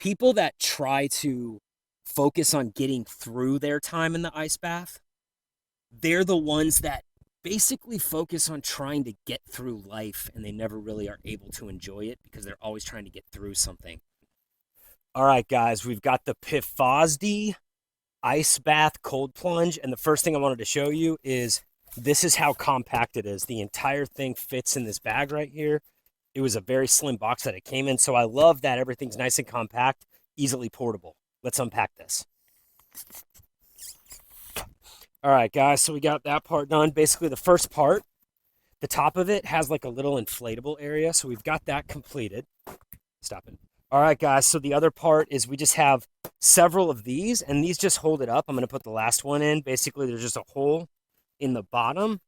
people that try to focus on getting through their time in the ice bath, they're the ones that basically focus on trying to get through life and they never really are able to enjoy it because they're always trying to get through something. All right, guys, we've got the PIVOSDY Ice Bath Cold Plunge. And the first thing I wanted to show you is this is how compact it is. The entire thing fits in this bag right here. It was a very slim box that it came in. So I love that everything's nice and compact, easily portable. Let's unpack this. All right, guys, so we got that part done. Basically, the first part, the top of it has like a little inflatable area. So we've got that completed. Stop it. All right, guys, so the other part is we just have several of these, and these just hold it up. I'm going to put the last one in. Basically, there's just a hole in the bottom,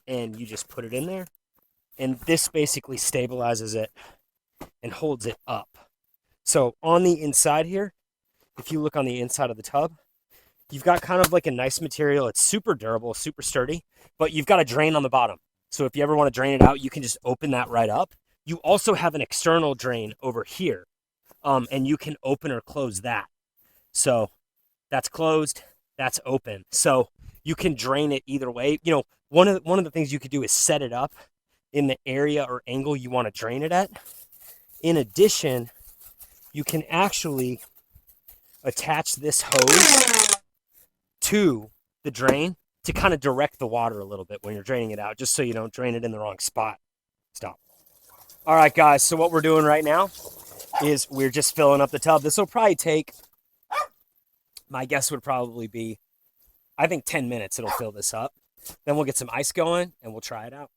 and you just put it in there. And this basically stabilizes it and holds it up. So on the inside here, if you look on the inside of the tub, you've got kind of like a nice material. It's super durable, super sturdy, but you've got a drain on the bottom. So if you ever want to drain it out, you can just open that right up. You also have an external drain over here, and you can open or close that. So that's closed, that's open. So you can drain it either way. You know, one of the things you could do is set it up in the area or angle you want to drain it at. In addition, you can actually attach this hose to the drain to kind of direct the water a little bit when you're draining it out, just so you don't drain it in the wrong spot. Stop. All right, guys, so what we're doing right now is we're just filling up the tub. This will probably take, my guess would probably be, I think 10 minutes it'll fill this up. Then we'll get some ice going and we'll try it out.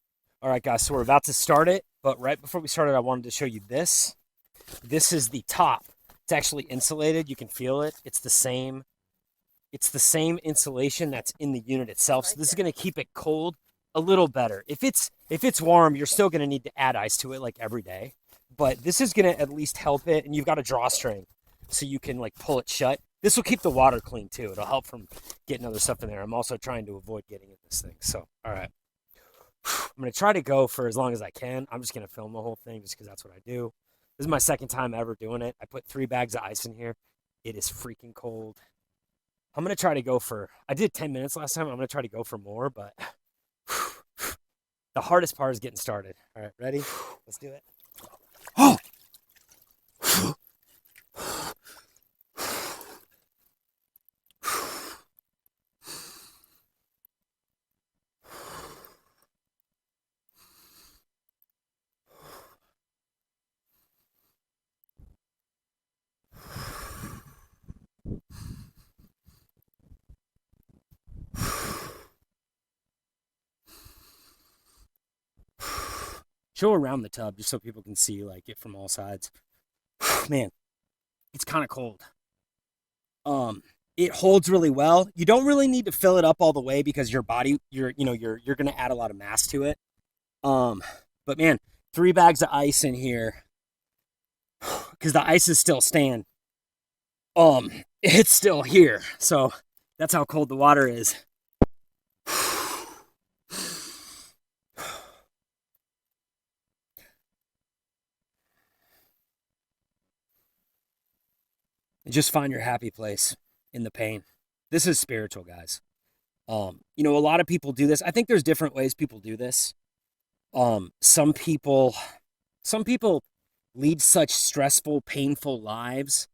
All right, guys, so we're about to start it, but right before we started, I wanted to show you this. This is the top. It's actually insulated. You can feel it. It's the same insulation that's in the unit itself. So this is going to keep it cold a little better. If it's warm, you're still going to need to add ice to it like every day, but this is going to at least help it. And you've got a drawstring so you can like pull it shut. This will keep the water clean too. It'll help from getting other stuff in there. I'm also trying to avoid getting in this thing. So, all right, I'm going to try to go for as long as I can. I'm just going to film the whole thing just because that's what I do. This is my second time ever doing it. I put 3 bags of ice in here. It is freaking cold. I'm going to try to go for, I did 10 minutes last time. I'm going to try to go for more, but the hardest part is getting started. All right, ready? Let's do it. Oh! Show around the tub just so people can see like it from all sides. Man, it's kind of cold. It holds really well. You don't really need to fill it up all the way because your body, you're going to add a lot of mass to it. But man, 3 bags of ice in here because the ice is still staying. It's still here. So that's how cold the water is. Just find your happy place in the pain. This is spiritual, guys. A lot of people do this. I think there's different ways people do this. Some people lead such stressful, painful lives.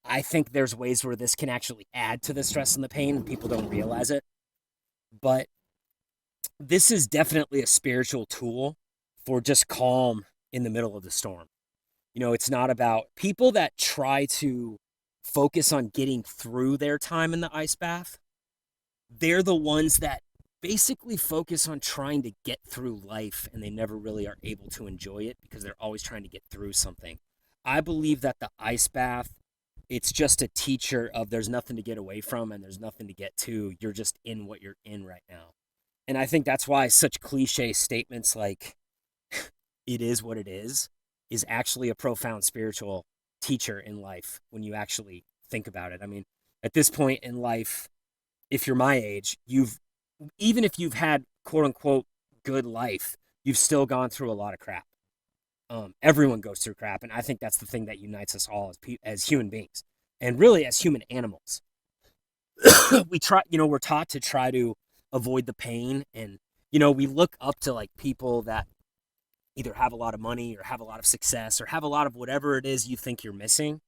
I think there's ways where this can actually add to the stress and the pain and people don't realize it. But this is definitely a spiritual tool for just calm in the middle of the storm. It's not about people that try to focus on getting through their time in the ice bath. They're the ones that basically focus on trying to get through life and they never really are able to enjoy it because they're always trying to get through something. I believe that the ice bath, it's just a teacher of there's nothing to get away from and there's nothing to get to. You're just in what you're in right now. And I think that's why such cliche statements like it is what it is actually a profound spiritual teacher in life when you actually think about it. I mean, at this point in life, if you're my age, even if you've had quote unquote good life, you've still gone through a lot of crap. Everyone goes through crap, and I think that's the thing that unites us all as human beings, and really as human animals. We're taught to try to avoid the pain, and we look up to like people that either have a lot of money or have a lot of success or have a lot of whatever it is you think you're missing,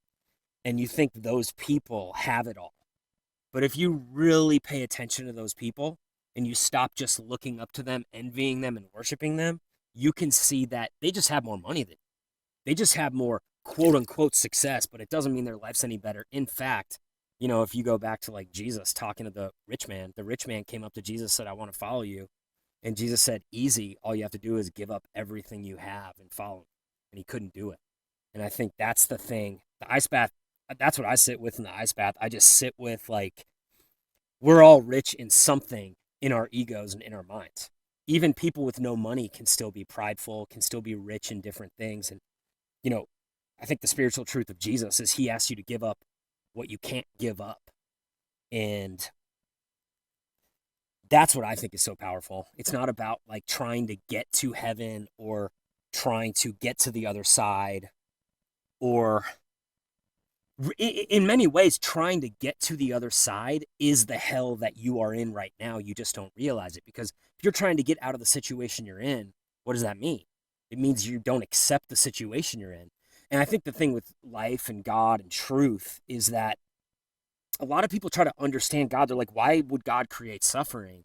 and you think those people have it all. But if you really pay attention to those people and you stop just looking up to them, envying them, and worshiping them, you can see that they just have more money than you. They just have more quote unquote success, but it doesn't mean their life's any better. In fact, if you go back to like Jesus talking to the rich man came up to Jesus, said, "I want to follow you." And Jesus said, "Easy. All you have to do is give up everything you have and follow me." And he couldn't do it. And I think that's the thing. The ice bath, that's what I sit with in the ice bath. I just sit with like, we're all rich in something in our egos and in our minds. Even people with no money can still be prideful, can still be rich in different things. And, I think the spiritual truth of Jesus is he asks you to give up what you can't give up. And that's what I think is so powerful. It's not about like trying to get to heaven or trying to get to the other side, or in many ways, trying to get to the other side is the hell that you are in right now. You just don't realize it, because if you're trying to get out of the situation you're in, what does that mean? It means you don't accept the situation you're in. And I think the thing with life and God and truth is that a lot of people try to understand God. They're like, why would God create suffering?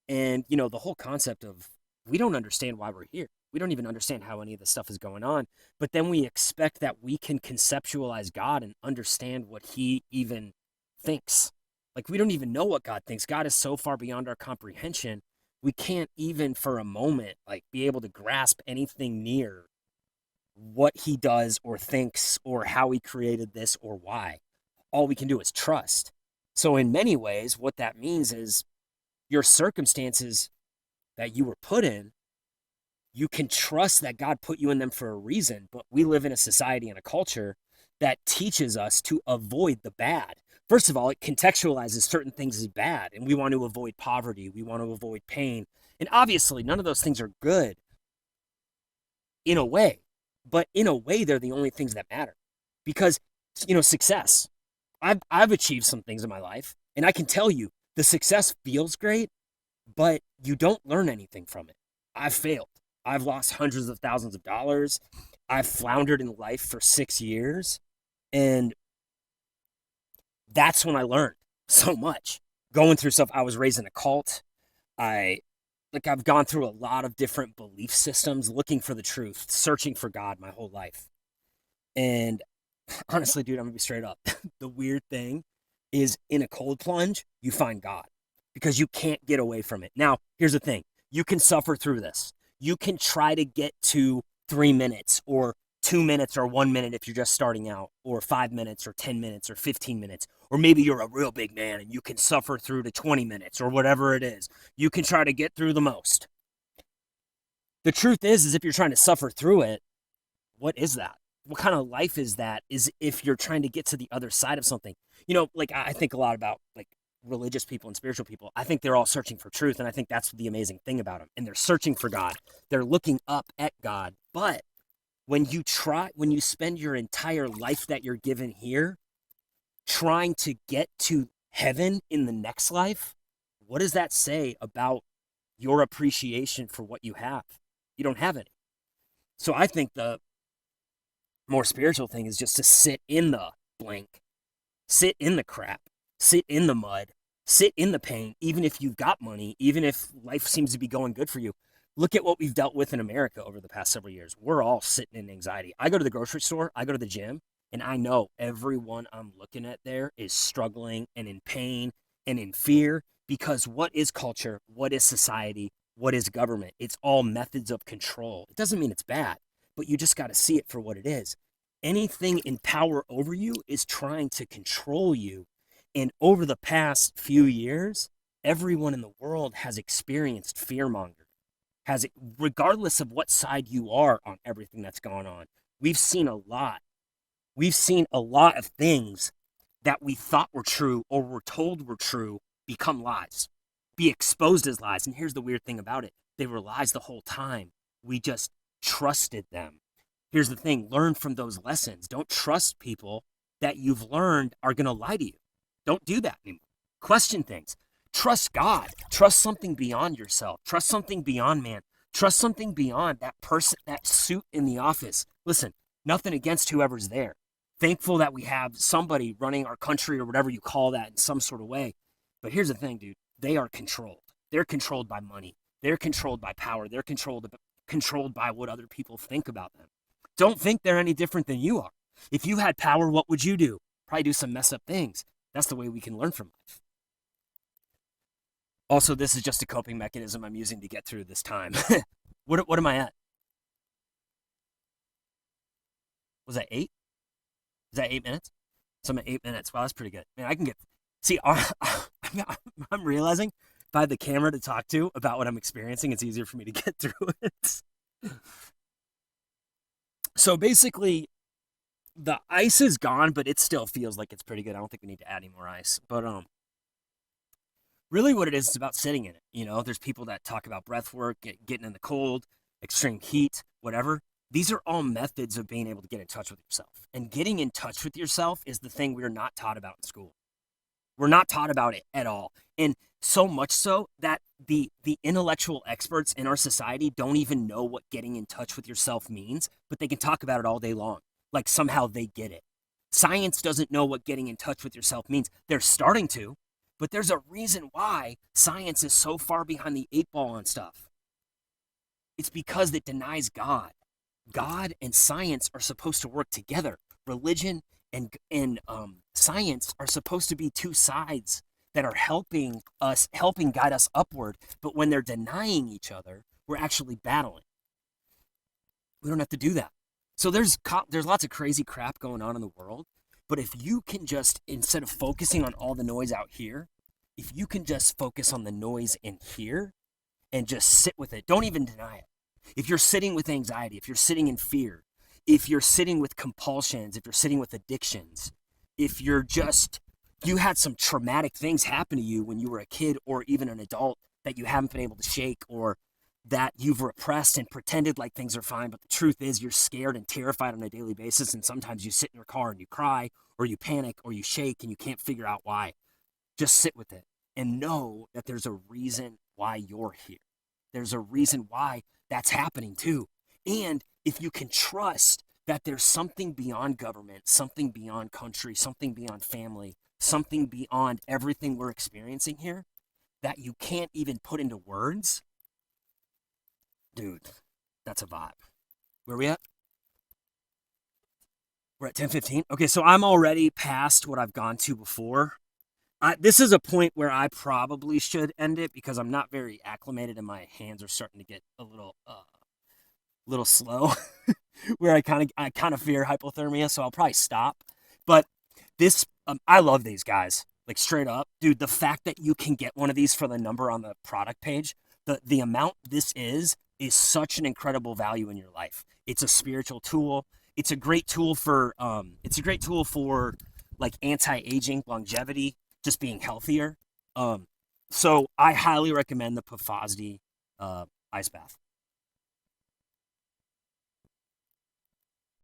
And, the whole concept of, we don't understand why we're here. We don't even understand how any of this stuff is going on. But then we expect that we can conceptualize God and understand what he even thinks. Like, we don't even know what God thinks. God is so far beyond our comprehension. We can't even for a moment, like, be able to grasp anything near what he does or thinks or how he created this or why. All we can do is trust. So in many ways, what that means is your circumstances that you were put in, you can trust that God put you in them for a reason. But we live in a society and a culture that teaches us to avoid the bad. First of all, it contextualizes certain things as bad, and we want to avoid poverty. We want to avoid pain. And obviously, none of those things are good in a way, but in a way, they're the only things that matter. Because, success. I've achieved some things in my life, and I can tell you the success feels great, but you don't learn anything from it. I've failed. I've lost hundreds of thousands of dollars. I've floundered in life for 6 years. And that's when I learned so much. Going through stuff. I was raised in a cult. I've gone through a lot of different belief systems, looking for the truth, searching for God my whole life. And honestly, dude, I'm gonna be straight up. The weird thing is, in a cold plunge, you find God, because you can't get away from it. Now, here's the thing. You can suffer through this. You can try to get to 3 minutes or 2 minutes or 1 minute if you're just starting out, or 5 minutes or 10 minutes or 15 minutes. Or maybe you're a real big man and you can suffer through to 20 minutes or whatever it is. You can try to get through the most. The truth is if you're trying to suffer through it, what is that? What kind of life is that? Is if you're trying to get to the other side of something. Like, I think a lot about like religious people and spiritual people. I think they're all searching for truth, and I think that's the amazing thing about them. And they're searching for God. They're looking up at God. But when you spend your entire life that you're given here trying to get to heaven in the next life, what does that say about your appreciation for what you have? You don't have any. So I think the more spiritual thing is just to sit in the blank, sit in the crap, sit in the mud, sit in the pain, even if you've got money, even if life seems to be going good for you. Look at what we've dealt with in America over the past several years. We're all sitting in anxiety. I go to the grocery store, I go to the gym, and I know everyone I'm looking at there is struggling and in pain and in fear, because what is culture? What is society? What is government? It's all methods of control. It doesn't mean it's bad, but you just got to see it for what it is. Anything in power over you is trying to control you. And over the past few years, everyone in the world has experienced fear-mongering. Regardless of what side you are on everything that's gone on, we've seen a lot. We've seen a lot of things that we thought were true or were told were true become lies, be exposed as lies. And here's the weird thing about it. They were lies the whole time. We just trusted them. Here's the thing, learn from those lessons. Don't trust people that you've learned are going to lie to you. Don't do that anymore. Question things. Trust God. Trust something beyond yourself. Trust something beyond man. Trust something beyond that person, that suit in the office. Listen, nothing against whoever's there. Thankful that we have somebody running our country or whatever you call that in some sort of way. But here's the thing, dude. They are controlled. They're controlled by money. They're controlled by power. They're controlled by what other people think about them. Don't think they're any different than you are. If you had power, what would you do? Probably do some mess up things. That's the way we can learn from life. Also, this is just a coping mechanism I'm using to get through this time. What am I at? Was that 8? Is that 8 minutes? So I'm at 8 minutes. Wow, that's pretty good. Man, I can get. See, I'm realizing if I have the camera to talk to about what I'm experiencing, it's easier for me to get through it. So basically, the ice is gone, but it still feels like it's pretty good. I don't think we need to add any more ice. But really what it is about sitting in it. You know, there's people that talk about breath work, getting in the cold, extreme heat, whatever. These are all methods of being able to get in touch with yourself. And getting in touch with yourself is the thing we're not taught about in school. We're not taught about it at all. And so much so that the intellectual experts in our society don't even know what getting in touch with yourself means, but they can talk about it all day long. Like somehow they get it. Science doesn't know what getting in touch with yourself means. They're starting to, but there's a reason why science is so far behind the 8 ball on stuff. It's because it denies God. God and science are supposed to work together. Religion and science are supposed to be two sides that are helping guide us upward. But when they're denying each other, we're actually battling. We don't have to do that. So there's lots of crazy crap going on in the world. But if you can just, instead of focusing on all the noise out here, if you can just focus on the noise in here and just sit with it, don't even deny it. If you're sitting with anxiety, if you're sitting in fear, if you're sitting with compulsions, if you're sitting with addictions, if you had some traumatic things happen to you when you were a kid or even an adult that you haven't been able to shake, or that you've repressed and pretended like things are fine, but the truth is you're scared and terrified on a daily basis, and sometimes you sit in your car and you cry, or you panic, or you shake and you can't figure out why. Just sit with it and know that there's a reason why you're here. There's a reason why that's happening too. And if you can trust that there's something beyond government, something beyond country, something beyond family, something beyond everything we're experiencing here that you can't even put into words, dude, that's a vibe. Where are we at? We're at 10:15. Okay, so I'm already past what I've gone to before. This is a point where I probably should end it because I'm not very acclimated and my hands are starting to get a little slow, where I kind of fear hypothermia, so I'll probably stop. But this, I love these guys, like straight up, dude. The fact that you can get one of these for the number on the product page, the amount this is such an incredible value in your life. It's a spiritual tool. It's a great tool for like anti-aging, longevity, just being healthier. So I highly recommend the PIVOSDY Ice Bath.